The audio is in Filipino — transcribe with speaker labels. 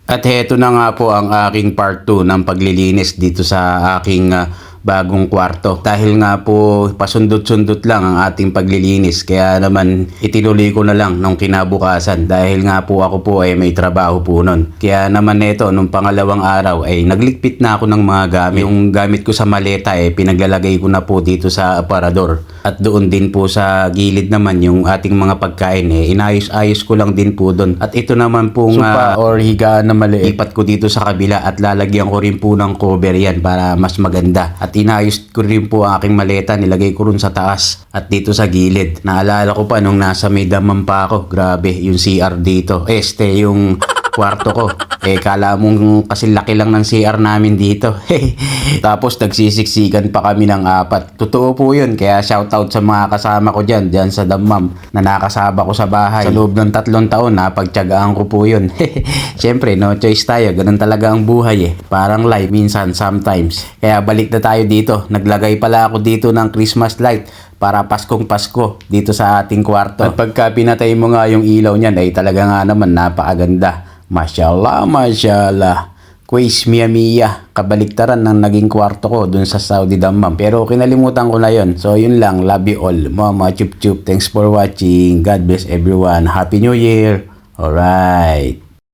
Speaker 1: At heto na nga po ang aking part 2 ng paglilinis dito sa aking bagong kwarto. Dahil nga po pasundot-sundot lang ang ating paglilinis, kaya naman itinuloy ko na lang nung kinabukasan dahil nga po ako po ay may trabaho po nun. Kaya naman neto nung pangalawang araw ay naglikpit na ako ng mga gamit. Yung gamit ko sa maleta pinaglalagay ko na po dito sa aparador. At doon din po sa gilid naman yung ating mga pagkain inayos-ayos ko lang din po doon. At ito naman pong sopa or higaan na maliit, ipat ko dito sa kabila at lalagyan ko rin po ng cover yan para mas maganda. At inayos ko rin po ang aking maleta, nilagay ko rin sa taas at dito sa gilid. Naalala ko pa nung nasa may daman pa ako, grabe yung CR dito. Yung kwarto ko. Kala mong kasi laki lang ng CR namin dito. Tapos nagsisiksikan pa kami ng 4. Totoo po yun. Kaya shoutout sa mga kasama ko dyan sa Dammam na nakasama ko sa bahay. Sa loob ng 3 taon, napagtyagaan ko po yun. Siyempre, no choice tayo. Ganun talaga ang buhay Parang life minsan, sometimes. Kaya balik na tayo dito. Naglagay pala ako dito ng Christmas light para Paskong Pasko dito sa ating kwarto. At pagka pinatay mo nga yung ilaw niyan ay talaga nga naman napakaganda. Mashallah, mashallah. Quiz Mia Mia. Kabaliktaran ng naging kwarto ko dun sa Saudi Dammam. Pero kinalimutan ko na yon. So yun lang. Love you all. Mama chup chup. Thanks for watching. God bless everyone. Happy New Year. Alright.